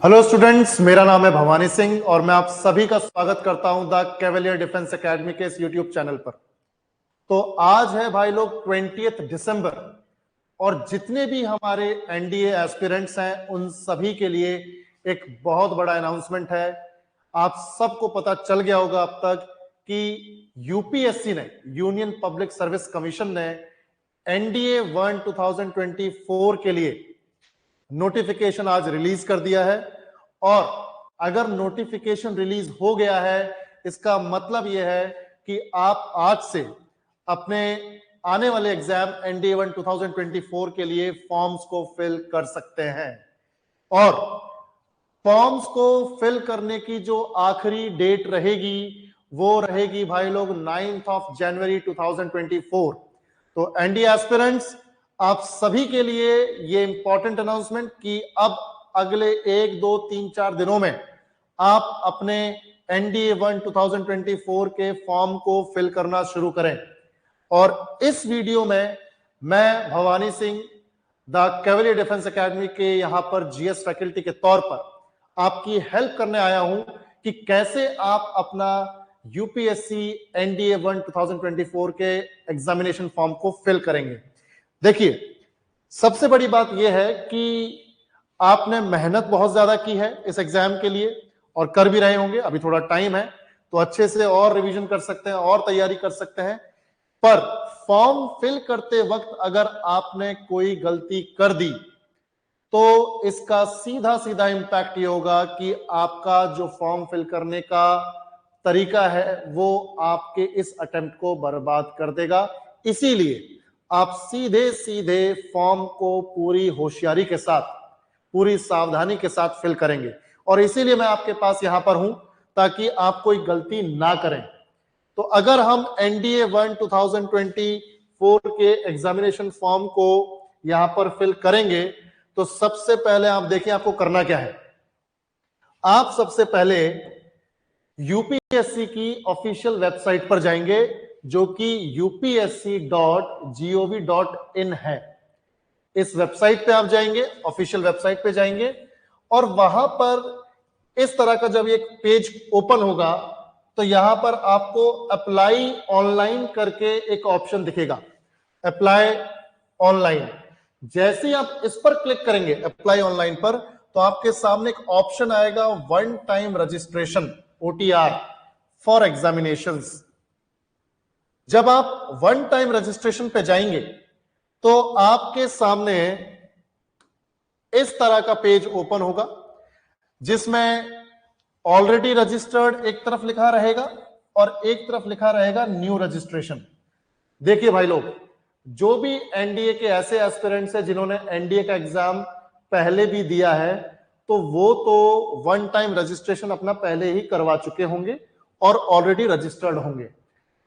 Hello students, मेरा नाम है भवानी सिंह और मैं आप सभी का स्वागत करता हूं द कैवलियर डिफेंस एकेडमी के इस यूट्यूब चैनल पर। तो आज है भाई लोग 20 दिसंबर और जितने भी हमारे एनडीए एस्पिरेंट्स हैं उन सभी के लिए एक बहुत बड़ा अनाउंसमेंट है। आप सबको पता चल गया होगा अब तक कि यूपीएससी ने, यूनियन पब्लिक सर्विस कमीशन ने एनडीए 1 2024 के लिए नोटिफिकेशन आज रिलीज कर दिया है। और अगर नोटिफिकेशन रिलीज हो गया है, इसका मतलब यह है कि आप आज से अपने आने वाले एग्जाम एनडीए 1 2024 के लिए फॉर्म्स को फिल कर सकते हैं। और फॉर्म्स को फिल करने की जो आखिरी डेट रहेगी वो रहेगी भाई लोग 9 जनवरी 2024। तो एनडीए एस्पिरेंट्स, आप सभी के लिए ये इंपॉर्टेंट अनाउंसमेंट कि अब अगले 1, 2, 3, 4 दिनों में आप अपने एनडीए 1 2024 के फॉर्म को फिल करना शुरू करें। और इस वीडियो में मैं Bhavani Singh the Cavalier defence academy के यहां पर जीएस फैकल्टी के तौर पर आपकी हेल्प करने आया हूं कि कैसे आप अपना यूपीएससी एनडीए 1 2024 के एग्जामिनेशन फॉर्म को फिल करेंगे। देखिए, सबसे बड़ी बात यह है कि आपने मेहनत बहुत ज्यादा की है इस एग्जाम के लिए और कर भी रहे होंगे। अभी थोड़ा टाइम है तो अच्छे से और रिवीजन कर सकते हैं और तैयारी कर सकते हैं। पर फॉर्म फिल करते वक्त अगर आपने कोई गलती कर दी तो इसका सीधा सीधा इंपैक्ट ये होगा कि आपका जो फॉर्म फिल करने का तरीका है वो आपके इस अटेम्प्ट को बर्बाद कर देगा। इसीलिए आप सीधे सीधे फॉर्म को पूरी होशियारी के साथ, पूरी सावधानी के साथ फिल करेंगे। और इसीलिए मैं आपके पास यहां पर हूं ताकि आप कोई गलती ना करें। तो अगर हम एनडीए 1 2024 के एग्जामिनेशन फॉर्म को यहां पर फिल करेंगे तो सबसे पहले आप देखिए आपको करना क्या है। आप सबसे पहले यूपीएससी की ऑफिशियल वेबसाइट पर जाएंगे जो कि upsc.gov.in है। इस वेबसाइट पे आप जाएंगे, ऑफिशियल वेबसाइट पे जाएंगे और वहां पर इस तरह का जब एक पेज ओपन होगा तो यहां पर आपको अप्लाई ऑनलाइन करके एक ऑप्शन दिखेगा, अप्लाई ऑनलाइन। जैसे ही आप इस पर क्लिक करेंगे अप्लाई ऑनलाइन पर, तो आपके सामने एक ऑप्शन आएगा one time registration OTR for examinations. जब आप वन टाइम रजिस्ट्रेशन पे जाएंगे तो आपके सामने इस तरह का पेज ओपन होगा जिसमें ऑलरेडी रजिस्टर्ड एक तरफ लिखा रहेगा और एक तरफ लिखा रहेगा न्यू रजिस्ट्रेशन। देखिए भाई लोग, जो भी एनडीए के ऐसे एस्पिरेंट्स हैं जिन्होंने एनडीए का एग्जाम पहले भी दिया है तो वो तो वन टाइम रजिस्ट्रेशन अपना पहले ही करवा चुके होंगे और ऑलरेडी रजिस्टर्ड होंगे।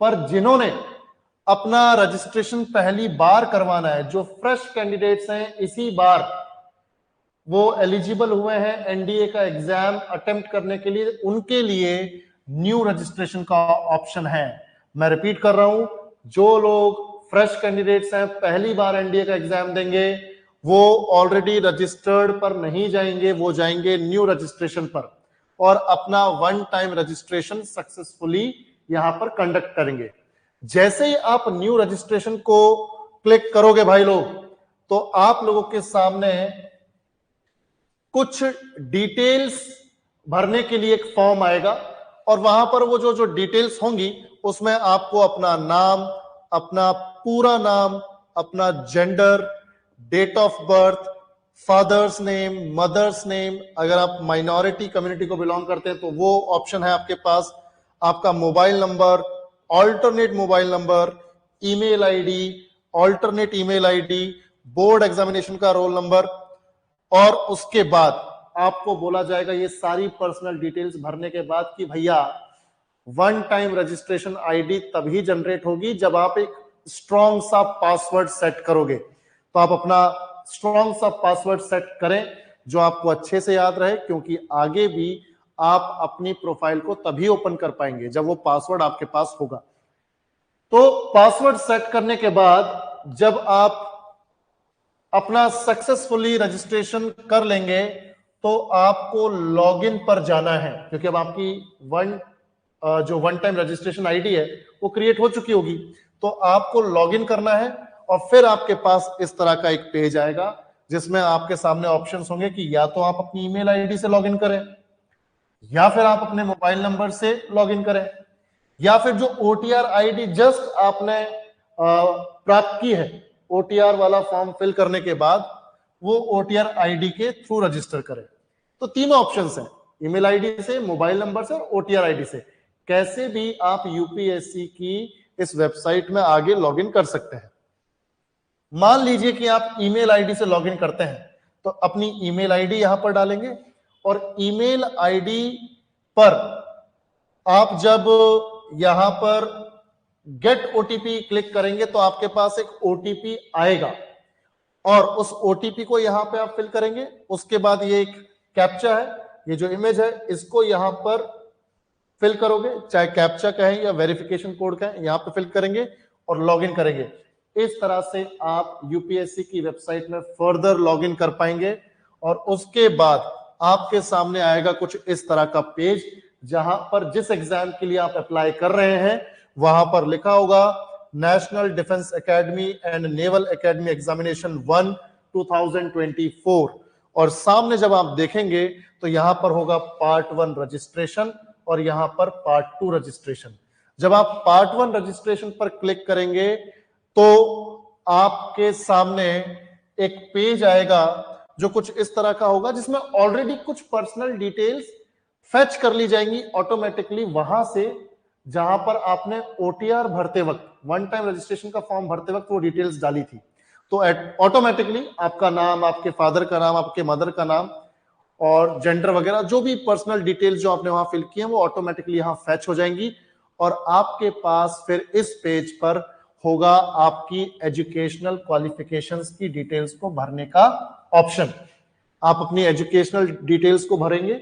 पर जिन्होंने अपना रजिस्ट्रेशन पहली बार करवाना है, जो फ्रेश कैंडिडेट्स हैं, इसी बार वो एलिजिबल हुए हैं एनडीए का एग्जाम अटेम्प्ट करने के लिए, उनके लिए न्यू रजिस्ट्रेशन का ऑप्शन है। मैं रिपीट कर रहा हूं, जो लोग फ्रेश कैंडिडेट्स हैं, पहली बार एनडीए का एग्जाम देंगे, वो ऑलरेडी रजिस्टर्ड पर नहीं जाएंगे, वो जाएंगे न्यू रजिस्ट्रेशन पर और अपना वन टाइम रजिस्ट्रेशन सक्सेसफुली यहां पर कंडक्ट करेंगे। जैसे ही आप न्यू रजिस्ट्रेशन को क्लिक करोगे भाई लोग, तो आप लोगों के सामने कुछ डिटेल्स भरने के लिए एक फॉर्म आएगा और वहां पर वो जो डिटेल्स होंगी उसमें आपको अपना नाम, अपना पूरा नाम, अपना gender, date of birth, father's name, mother's name, अगर आप माइनॉरिटी कम्युनिटी को बिलोंग करते हैं तो वो ऑप्शन है आपके पास, आपका mobile number, alternate mobile number, email ID, alternate email ID, board examination का रोल नंबर। और उसके बाद आपको बोला जाएगा ये सारी पर्सनल डिटेल्स भरने के बाद कि भैया वन टाइम रजिस्ट्रेशन आईडी तभी जनरेट होगी जब आप एक स्ट्रॉन्ग सा पासवर्ड सेट करोगे। तो आप अपना स्ट्रॉन्ग सा पासवर्ड सेट करें जो आपको अच्छे से याद रहे, क्योंकि आगे भी आप अपनी प्रोफाइल को तभी ओपन कर पाएंगे जब वो पासवर्ड आपके पास होगा। तो पासवर्ड सेट करने के बाद जब आप अपना सक्सेसफुली रजिस्ट्रेशन कर लेंगे तो आपको लॉगिन पर जाना है, क्योंकि अब आपकी जो वन टाइम रजिस्ट्रेशन आईडी है वो क्रिएट हो चुकी होगी। तो आपको लॉगिन करना है और फिर आपके पास इस तरह का एक पेज आएगा जिसमें आपके सामने ऑप्शंस होंगे कि या तो आप अपनी ईमेल आईडी से लॉगिन करें, या फिर आप अपने मोबाइल नंबर से लॉगिन करें, या फिर जो ओटीआर आईडी जस्ट आपने प्राप्त की है, ओटीआर वाला फॉर्म फिल करने के बाद वो ओटीआर आईडी के थ्रू रजिस्टर करें। तो तीनों ऑप्शंस हैं, ईमेल आईडी से, मोबाइल नंबर से और ओटीआर आईडी से। कैसे भी आप यूपीएससी की इस वेबसाइट में आगे लॉगिन कर सकते हैं। मान लीजिए कि आप ईमेल आईडी से लॉगिन करते हैं, तो अपनी ईमेल आईडी यहां पर डालेंगे और ईमेल आईडी पर आप जब यहां पर गेट ओटीपी क्लिक करेंगे तो आपके पास एक ओटीपी आएगा और उस ओटीपी को यहां पे आप फिल करेंगे। उसके बाद ये एक कैप्चा है, ये जो इमेज है इसको यहां पर फिल करोगे, चाहे कैप्चा कहें या वेरिफिकेशन कोड कहें, यहां पे फिल करेंगे और लॉगिन करेंगे। इस तरह से आप यूपीएससी की वेबसाइट में फर्दर लॉगिन कर पाएंगे और उसके बाद आपके सामने आएगा कुछ इस तरह का पेज, जहां पर जिस एग्जाम के लिए आप अप्लाई कर रहे हैं वहां पर लिखा होगा national defence academy and naval academy examination 1 2024 और सामने जब आप देखेंगे तो यहां पर होगा पार्ट 1 रजिस्ट्रेशन और यहां पर पार्ट 2 रजिस्ट्रेशन। जब आप पार्ट 1 रजिस्ट्रेशन पर क्लिक करेंगे तो आपके सामने एक पेज आएगा जो कुछ इस तरह का होगा, जिसमें ऑलरेडी कुछ पर्सनल डिटेल्स फेच कर ली जाएंगी ऑटोमेटिकली वहां से, जहां पर आपने ओटीआर भरते वक्त, वन टाइम रजिस्ट्रेशन का फॉर्म भरते वक्त वो डिटेल्स डाली थी। तो ऑटोमेटिकली आपका नाम, आपके फादर का नाम, आपके मदर का नाम और जेंडर वगैरह जो भी पर्सनल डिटेल्स जो आपने वहां फिल किए हैं वो ऑटोमेटिकली यहां फैच हो जाएंगी और आपके पास फिर इस पेज पर होगा आपकी एजुकेशनल क्वालिफिकेशंस की डिटेल्स को भरने का ऑप्शन। आप अपनी एजुकेशनल डिटेल्स को भरेंगे।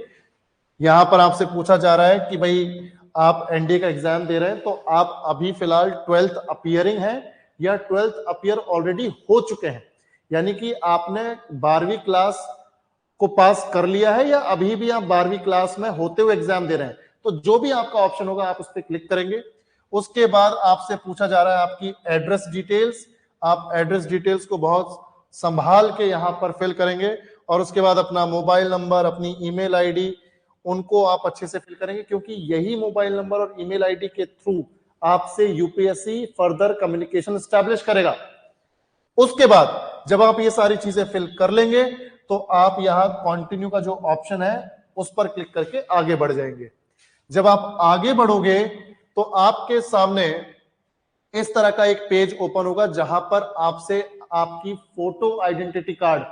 यहां पर आपसे पूछा जा रहा है कि भाई आप एनडीए का एग्जाम दे रहे हैं तो आप अभी फिलहाल 12th अपीयरिंग है या 12th अपीयर ऑलरेडी हो चुके हैं, यानी कि आपने 12वीं क्लास को पास कर लिया है या अभी भी आप 12वीं क्लास में होते हुए एग्जाम दे रहे हैं। तो जो भी आपका ऑप्शन होगा आप उस पर क्लिक करेंगे। उसके बाद आपसे पूछा जा रहा है आपकी एड्रेस डिटेल्स। आप एड्रेस डिटेल्स को बहुत संभाल के यहां पर फिल करेंगे और उसके बाद अपना मोबाइल नंबर, अपनी ईमेल आईडी, उनको आप अच्छे से फिल करेंगे, क्योंकि यही मोबाइल नंबर और ईमेल आईडी के थ्रू आपसे यूपीएससी फर्दर कम्युनिकेशन एस्टैब्लिश करेगा। उसके बाद जब आप ये सारी चीजें फिल कर लेंगे तो आप यहां कंटिन्यू का जो ऑप्शन है उस पर क्लिक करके आगे बढ़ जाएंगे। जब आप आगे बढ़ोगे तो आपके सामने इस तरह का एक पेज ओपन होगा, जहां पर आपसे आपकी फोटो आइडेंटिटी कार्ड,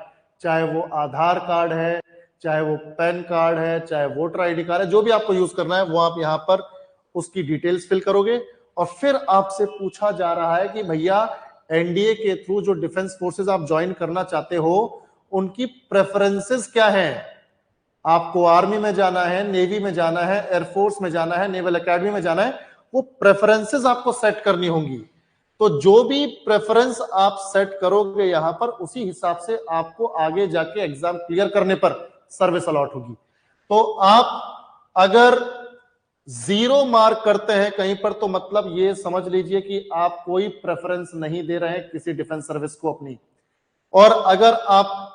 चाहे वो आधार कार्ड है, चाहे वो पैन कार्ड है, चाहे वोटर आईडी कार्ड है, जो भी आपको यूज करना है वो आप यहां पर उसकी डिटेल्स फिल करोगे और फिर आपसे पूछा जा रहा है कि भैया एनडीए के थ्रू जो डिफेंस फोर्सेस आप ज्वाइन करना चाहते हो उनकी प्रेफरेंसेस क्या हैं। आपको आर्मी में जाना है, नेवी में जाना है, एयरफोर्स में जाना है, नेवल एकेडमी में जाना है, वो प्रेफरेंसेस आपको सेट करनी होंगी। तो जो भी प्रेफरेंस आप सेट करोगे यहां पर, उसी हिसाब से आपको आगे जाके एग्जाम क्लियर करने पर सर्विस अलॉट होगी। तो आप अगर 0 मार्क करते हैं कहीं पर तो मतलब ये समझ लीजिए कि आप कोई प्रेफरेंस नहीं दे रहे हैं किसी डिफेंस सर्विस को अपनी। और अगर आप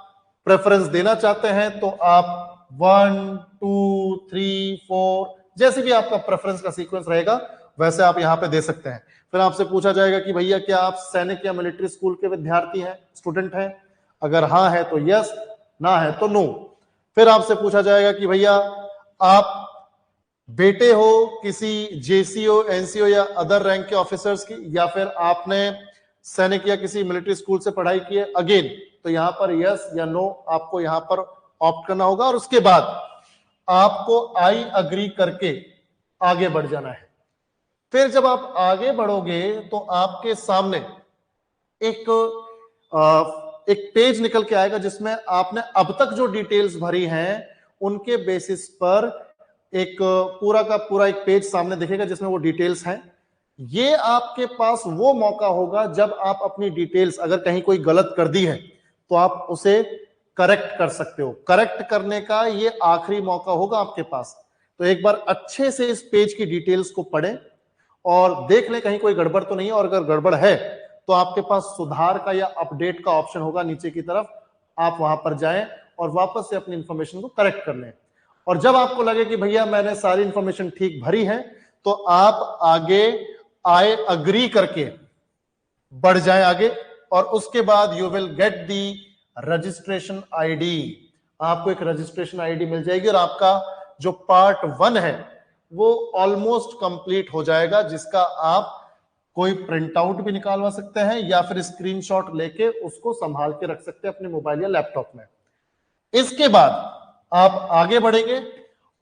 प्रेफरेंस देना चाहते हैं तो आप 1 2 3 4 जैसे भी आपका प्रेफरेंस का सीक्वेंस रहेगा वैसे आप यहां पे दे सकते हैं। फिर आपसे पूछा जाएगा कि भैया क्या आप सैनिक या मिलिट्री स्कूल के विद्यार्थी हैं, स्टूडेंट हैं? अगर हाँ है तो यस, ना है तो नो। फिर आपसे पूछा जाएगा कि भैया आप बेटे हो किसी जेसीओ, एनसीओ या अदर रैंक के ऑफिसर्स की, या फिर आपने सैनिक या किसी मिलिट्री स्कूल से पढ़ाई की है। अगेन तो यहां पर यस या नो आपको यहां पर ऑप्ट करना होगा और उसके बाद आपको आई अग्री करके आगे बढ़ जाना है। फिर जब आप आगे बढ़ोगे तो आपके सामने एक पेज निकल के आएगा जिसमें आपने अब तक जो डिटेल्स भरी हैं उनके बेसिस पर एक पूरा का पूरा एक पेज सामने दिखेगा जिसमें वो डिटेल्स हैं। ये आपके पास वो मौका होगा जब आप अपनी डिटेल्स अगर कहीं कोई गलत कर दी है तो आप उसे करेक्ट कर सकते हो। करेक्ट करने का ये आखिरी मौका होगा आपके पास। तो एक बार अच्छे से इस पेज की डिटेल्स को पढ़ें और देख लें कहीं कोई गड़बड़ तो नहीं है, और अगर गड़बड़ है तो आपके पास सुधार का या अपडेट का ऑप्शन होगा नीचे की तरफ, आप वहां पर जाएं और वापस से अपनी इंफॉर्मेशन को करेक्ट कर लें। और जब आपको लगे कि भैया मैंने सारी इंफॉर्मेशन ठीक भरी है, तो आप आगे आई अग्री करके बढ़ जाएं आगे, और उसके बाद you will get the registration ID. आपको एक रजिस्ट्रेशन आईडी मिल जाएगी और आपका जो पार्ट 1 है वो ऑलमोस्ट कंप्लीट हो जाएगा, जिसका आप कोई प्रिंट आउट भी निकालवा सकते हैं या फिर स्क्रीनशॉट लेके उसको संभाल के रख सकते हैं अपने मोबाइल या लैपटॉप में। इसके बाद आप आगे बढ़ेंगे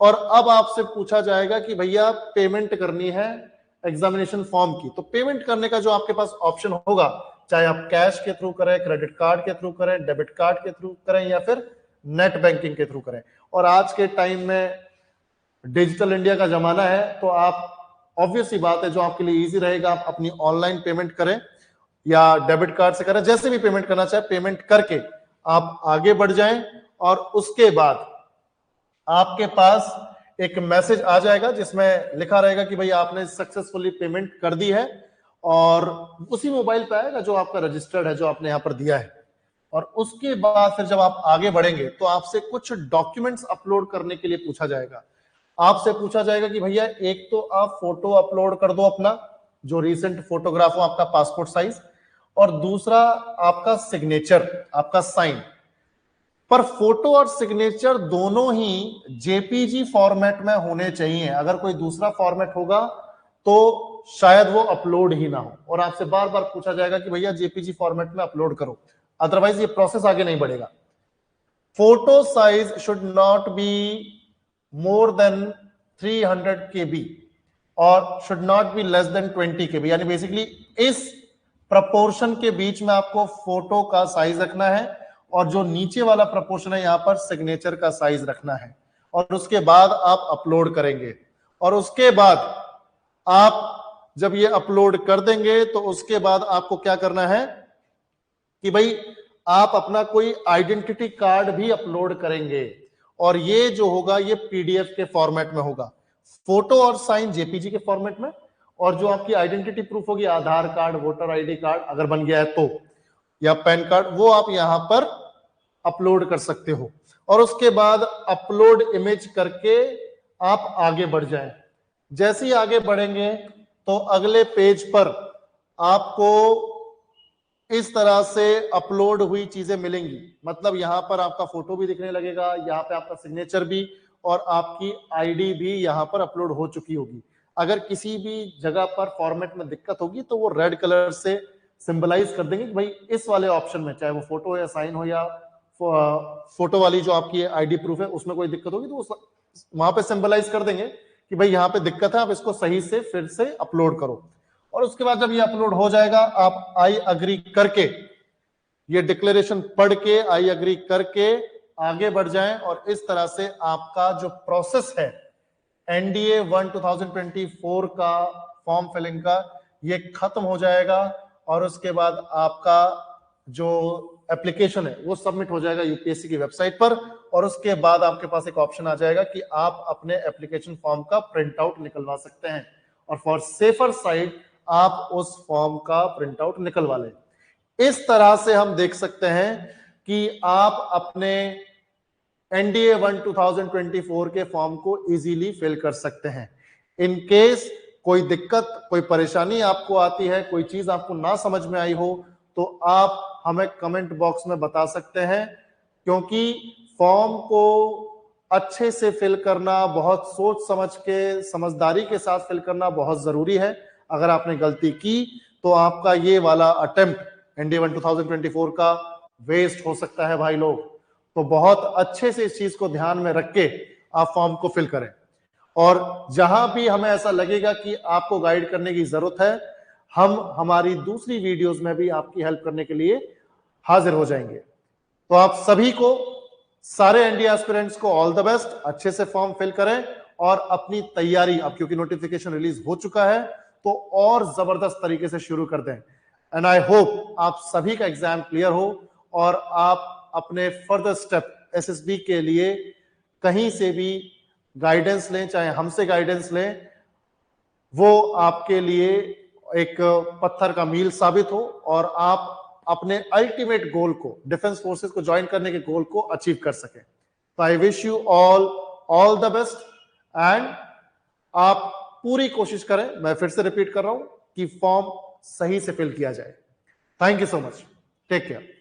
और अब आपसे पूछा जाएगा कि भैया पेमेंट करनी है एग्जामिनेशन फॉर्म की। तो पेमेंट करने का जो आपके पास ऑप्शन होगा, चाहे आप कैश के थ्रू करें, क्रेडिट कार्ड के थ्रू करें, डेबिट कार्ड के थ्रू करें या फिर नेट बैंकिंग के थ्रू करें। और आज के टाइम में डिजिटल इंडिया का जमाना है, तो आप ऑब्वियस ही बात है जो आपके लिए इजी रहेगा, आप अपनी ऑनलाइन पेमेंट करें या डेबिट कार्ड से करें, जैसे भी पेमेंट करना चाहे पेमेंट करके आप आगे बढ़ जाएं। और उसके बाद आपके पास एक मैसेज आ जाएगा जिसमें लिखा रहेगा कि भाई आपने सक्सेसफुली पेमेंट कर दी है, और उसी मोबाइल पे आएगा जो आपका रजिस्टर्ड है, जो आपने यहां पर दिया है। और उसके बाद फिर जब आप आगे बढ़ेंगे तो आपसे कुछ डॉक्यूमेंट्स अपलोड करने के लिए पूछा जाएगा। आपसे पूछा जाएगा कि भैया एक तो आप फोटो अपलोड कर दो अपना, जो रीसेंट फोटोग्राफ हो आपका पासपोर्ट साइज, और दूसरा आपका सिग्नेचर, आपका साइन। पर फोटो और सिग्नेचर दोनों ही जेपीजी फॉर्मेट में होने चाहिए। अगर कोई दूसरा फॉर्मेट होगा तो शायद वो अपलोड ही ना हो, और आपसे बार बार पूछा जाएगा कि भैया जेपीजी फॉर्मेट में अपलोड करो, अदरवाइज ये प्रोसेस आगे नहीं बढ़ेगा। Photo size should not be more than 300 KB और should not be less than 20 KB। यानी बेसिकली इस प्रपोर्शन के बीच में आपको फोटो का साइज रखना है, और जो नीचे वाला प्रपोर्शन है यहां पर सिग्नेचर का साइज रखना है। और उसके बाद आप अपलोड करेंगे, और उसके बाद आप जब ये अपलोड कर देंगे तो उसके बाद आपको क्या करना है कि भाई आप अपना कोई आइडेंटिटी कार्ड भी अपलोड करेंगे, और ये जो होगा ये पीडीएफ के फॉर्मेट में होगा। फोटो और साइन जेपीजी के फॉर्मेट में, और जो आपकी आइडेंटिटी प्रूफ होगी, आधार कार्ड, वोटर आईडी कार्ड अगर बन गया है तो, या पैन कार्ड, वो आप यहां पर अपलोड कर सकते हो। और उसके बाद अपलोड इमेज करके आप आगे बढ़ जाएं। जैसे ही आगे बढ़ेंगे तो अगले पेज पर आपको इस तरह से अपलोड हुई चीजें मिलेंगी। मतलब यहां पर आपका फोटो भी दिखने लगेगा, यहाँ पे आपका सिग्नेचर भी, और आपकी आईडी भी यहां पर अपलोड हो चुकी होगी। अगर किसी भी जगह पर फॉर्मेट में दिक्कत होगी तो वो रेड कलर से सिंबलाइज कर देंगे कि भाई इस वाले ऑप्शन में, चाहे वो फोटो हो या साइन हो या फोटो वाली जो आपकी आईडी प्रूफ है उसमें कोई दिक्कत होगी, तो वो वहां पे सिंबलाइज कर देंगे कि भाई यहाँ पे दिक्कत है, आप इसको सही से फिर से अपलोड करो। और उसके बाद जब ये अपलोड हो जाएगा, आप आई अग्री करके, ये डिक्लेरेशन पढ़ के आई अग्री करके आगे बढ़ जाएं। और इस तरह से आपका जो प्रोसेस है एनडीए 1 2024 का फॉर्म फिलिंग का, ये खत्म हो जाएगा। और उसके बाद आपका जो एप्लीकेशन है वो सबमिट हो जाएगा यूपीएससी की वेबसाइट पर, और उसके बाद आपके पास एक ऑप्शन आ जाएगा कि आप अपने एप्लीकेशन फॉर्म का प्रिंट आउट निकलवा सकते हैं। और फॉर सेफर साइड आप उस फॉर्म का प्रिंट आउट निकलवा लें। इस तरह से हम देख सकते हैं कि आप अपने एनडीए 1 2024 के फॉर्म को इजीली फिल कर सकते हैं। इन केस कोई दिक्कत, कोई परेशानी आपको आती है, कोई चीज आपको ना समझ में आई हो, तो आप हमें कमेंट बॉक्स में बता सकते हैं, क्योंकि फॉर्म को अच्छे से फिल करना, बहुत सोच समझ के, समझदारी के साथ फिल करना बहुत जरूरी है। अगर आपने गलती की तो आपका ये वाला अटेम्प्ट एनडीए 1 2024 का वेस्ट हो सकता है भाई लोग। तो बहुत अच्छे से इस चीज को ध्यान में रख के आप फॉर्म को फिल करें। और जहां भी हमें ऐसा लगेगा कि आपको गाइड करने की जरूरत है, हम हमारी दूसरी वीडियोस में भी आपकी हेल्प करने के लिए हाजिर हो जाएंगे। तो आप सभी को, सारे एनडीए एस्पिरेंट्स को ऑल द बेस्ट। अच्छे से फॉर्म फिल करें और अपनी तैयारी, अब क्योंकि नोटिफिकेशन रिलीज हो चुका है तो और जबरदस्त तरीके से शुरू कर दें। एंड आई होप आप सभी का एग्जाम क्लियर हो और आप अपने फर्दर स्टेप एसएसबी के लिए कहीं से भी गाइडेंस लें, चाहे हमसे गाइडेंस लें, वो आपके लिए एक पत्थर का मील साबित हो और आप अपने अल्टीमेट गोल को, डिफेंस फोर्सेस को ज्वाइन करने के गोल को अचीव कर सकें। तो I wish you all the best and आप पूरी कोशिश करें, मैं फिर से रिपीट कर रहा हूं कि फॉर्म सही से फिल किया जाए। Thank you so much, take care.